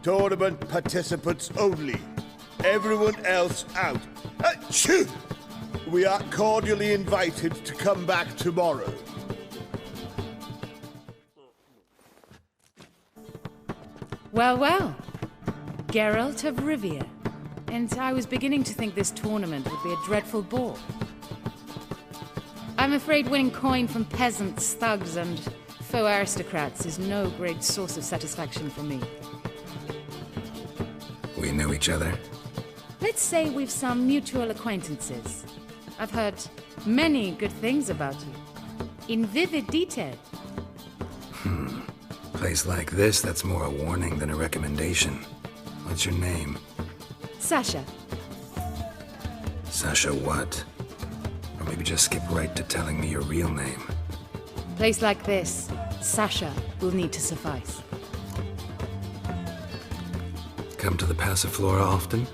Tournament participants only. Everyone else out. Achoo! We are cordially invited to come back tomorrow. Well, well. Geralt of Rivia. And I was beginning to think this tournament would be a dreadful bore. I'm afraid winning coin from peasants, thugs, and faux aristocrats is no great source of satisfaction for me. We know each other? Let's say we've some mutual acquaintances. I've heard many good things about you. In vivid detail. Place like this, that's more a warning than a recommendation. What's your name? Sasha. Sasha what? Or maybe just skip right to telling me your real name. Place like this, Sasha will need to suffice. Come to the Passiflora often?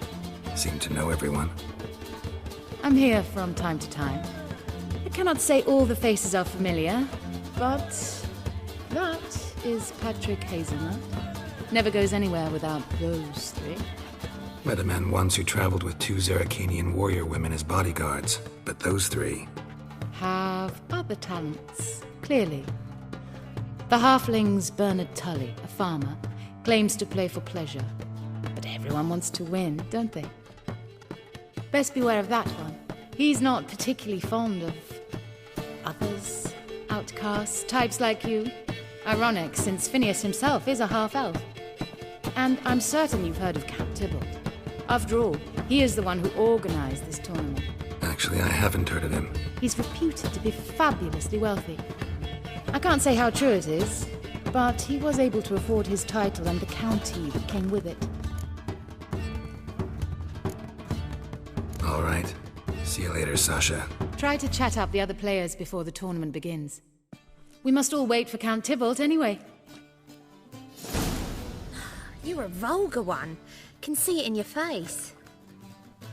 Seem to know everyone. I'm here from time to time. I cannot say all the faces are familiar, but that is Patrick Hazelnut. Never goes anywhere without those three. Met a man once who traveled with 2 Zeracanian warrior women as bodyguards, but those 3... have other talents, clearly. The halfling's Bernard Tully, a farmer, claims to play for pleasure. But everyone wants to win, don't they? Best beware of that one. He's not particularly fond of others, outcasts, types like you. Ironic, since Phineas himself is a half-elf. And I'm certain you've heard of Count Tybalt. After all, he is the one who organized this tournament. Actually, I haven't heard of him. He's reputed to be fabulously wealthy. I can't say how true it is, but he was able to afford his title and the county that came with it. All right. See you later, Sasha. Try to chat up the other players before the tournament begins. We must all wait for Count Tybalt anyway. You're a vulgar one. Can see it in your face.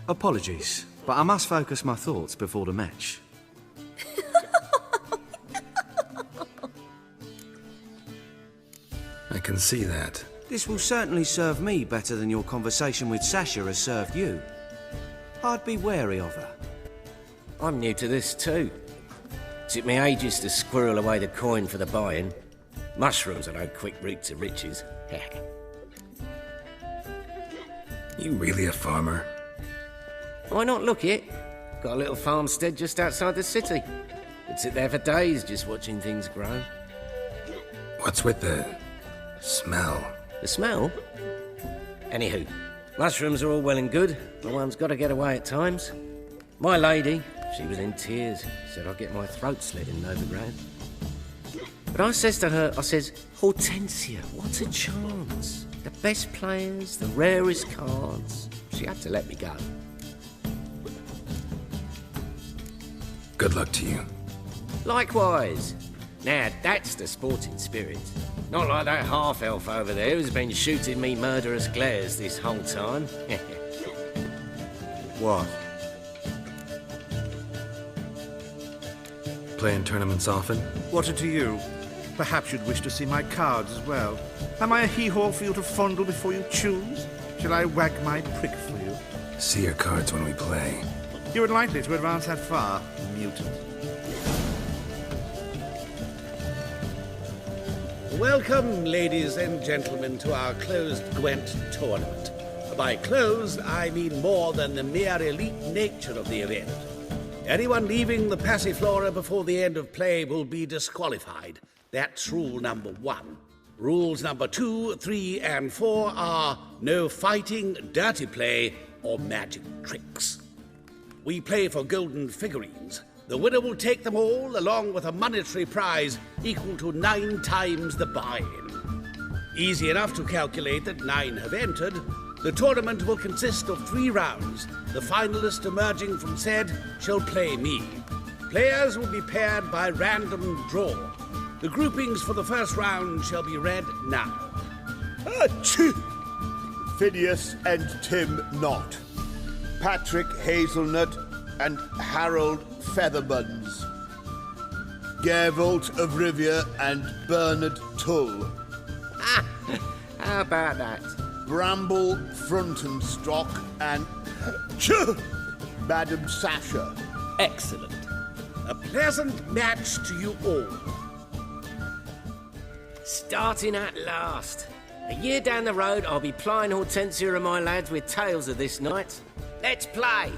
Apologies, but I must focus my thoughts before the match. I can see that. This will certainly serve me better than your conversation with Sasha has served you. I'd be wary of her. I'm new to this too. Took me ages to squirrel away the coin for the buy-in. Mushrooms are no quick route to riches. Heck. You really a farmer? Why not look it? Got a little farmstead just outside the city. Could sit there for days just watching things grow. What's with the smell? The smell? Anywho, mushrooms are all well and good, but one's got to get away at times. My lady, she was in tears, said I'd get my throat slit in overground. But I says to her, Hortensia, what a chance. The best players, the rarest cards. She had to let me go. Good luck to you. Likewise. Now, that's the sporting spirit. Not like that half-elf over there who's been shooting me murderous glares this whole time. What? Playing tournaments often? What are to you? Perhaps you'd wish to see my cards as well. Am I a hee-haw for you to fondle before you choose? Shall I wag my prick for you? See your cards when we play. You would likely to advance that far, mutant. Welcome, ladies and gentlemen, to our closed Gwent tournament. By closed, I mean more than the mere elite nature of the event. Anyone leaving the Passiflora before the end of play will be disqualified. That's rule number 1. Rules number 2, 3, and 4 are no fighting, dirty play, or magic tricks. We play for golden figurines. The winner will take them all, along with a monetary prize equal to 9 times the buy-in. Easy enough to calculate that 9 have entered. The tournament will consist of 3 rounds. The finalist emerging from said shall play me. Players will be paired by random draw. The groupings for the first round shall be read now. Achoo! Phineas and Tim Knott. Patrick Hazelnut and Harold Featherbuns. Geralt of Rivia and Bernard Tull. How about that? Bramble front and stock, and Madam Sasha. Excellent. A pleasant match to you all. Starting at last. A year down the road, I'll be plying Hortensia and my lads with tales of this night. Let's play!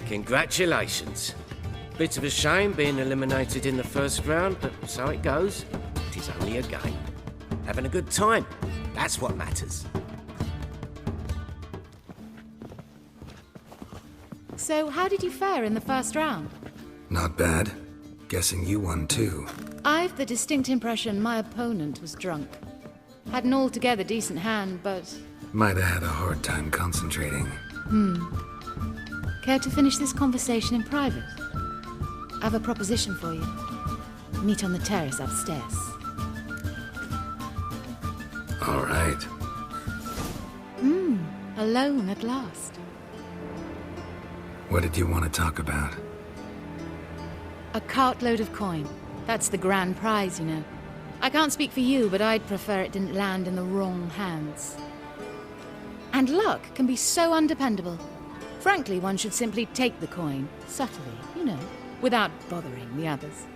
Congratulations. Bit of a shame being eliminated in the first round, but so it goes. It is only a game. Having a good time. That's what matters. So, how did you fare in the first round? Not bad. Guessing you won too. I've the distinct impression my opponent was drunk. Had an altogether decent hand, but... Might have had a hard time concentrating. Care to finish this conversation in private? I have a proposition for you. Meet on the terrace upstairs. All right. Alone at last. What did you want to talk about? A cartload of coin. That's the grand prize, you know. I can't speak for you, but I'd prefer it didn't land in the wrong hands. And luck can be so undependable. Frankly, one should simply take the coin, subtly, you know, without bothering the others.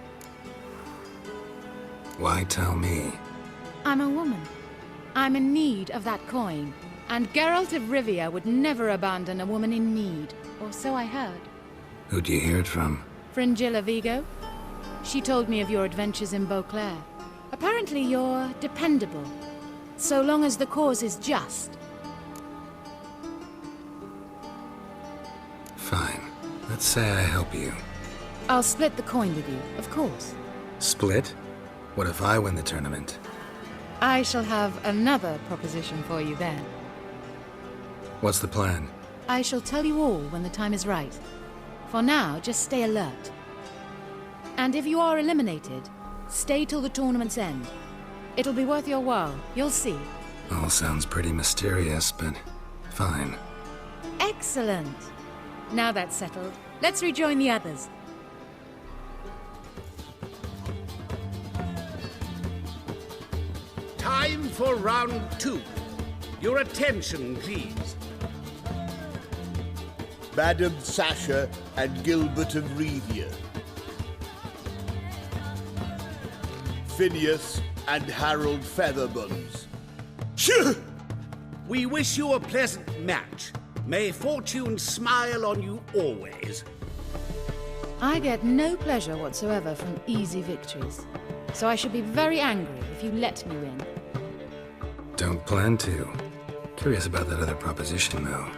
Why tell me? I'm a woman. I'm in need of that coin. And Geralt of Rivia would never abandon a woman in need, or so I heard. Who'd you hear it from? Fringilla Vigo. She told me of your adventures in Beauclair. Apparently you're dependable, so long as the cause is just. Fine. Let's say I help you. I'll split the coin with you, of course. Split? What if I win the tournament? I shall have another proposition for you then. What's the plan? I shall tell you all when the time is right. For now, just stay alert. And if you are eliminated, stay till the tournament's end. It'll be worth your while, you'll see. All sounds pretty mysterious, but fine. Excellent! Now that's settled, let's rejoin the others. Time for round 2. Your attention, please. Madam Sasha and Gilbert of Rivia. Phineas and Harold Featherbones. We wish you a pleasant match. May fortune smile on you always. I get no pleasure whatsoever from easy victories, so I should be very angry if you let me win. Don't plan to. Curious about that other proposition, though.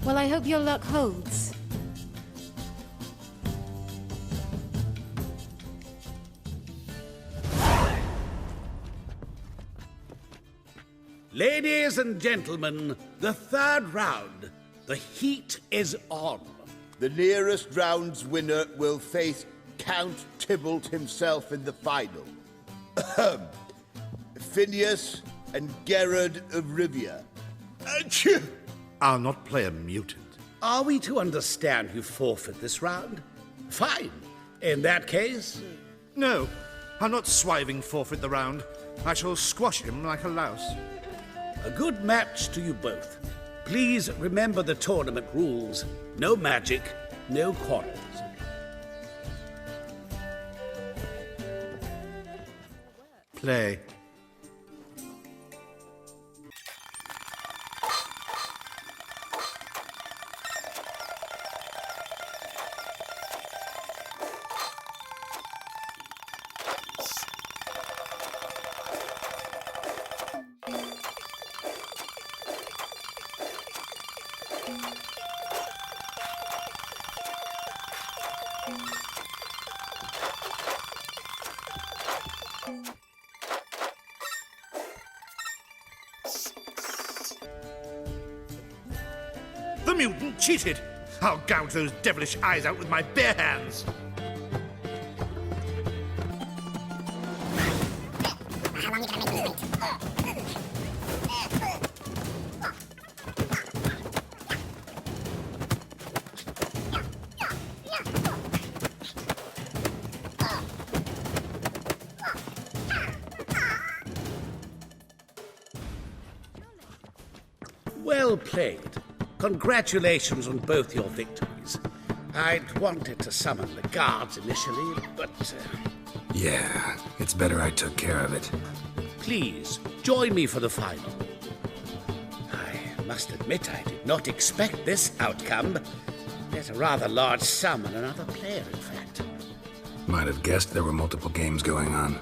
Well, I hope your luck holds. Ladies and gentlemen, the third round. The heat is on. The nearest round's winner will face Count Tybalt himself in the final. Phineas and Gerard of Rivia. Achoo! I'll not play a mutant. Are we to understand you forfeit this round? Fine. In that case... No, I'll not swiving forfeit the round. I shall squash him like a louse. A good match to you both. Please remember the tournament rules. No magic, no quarrels. Play. The mutant cheated! I'll gouge those devilish eyes out with my bare hands! Well played. Congratulations on both your victories. I'd wanted to summon the guards initially, but... Yeah, it's better I took care of it. Please, join me for the final. I must admit I did not expect this outcome. There's a rather large sum on another player, in fact. Might have guessed there were multiple games going on.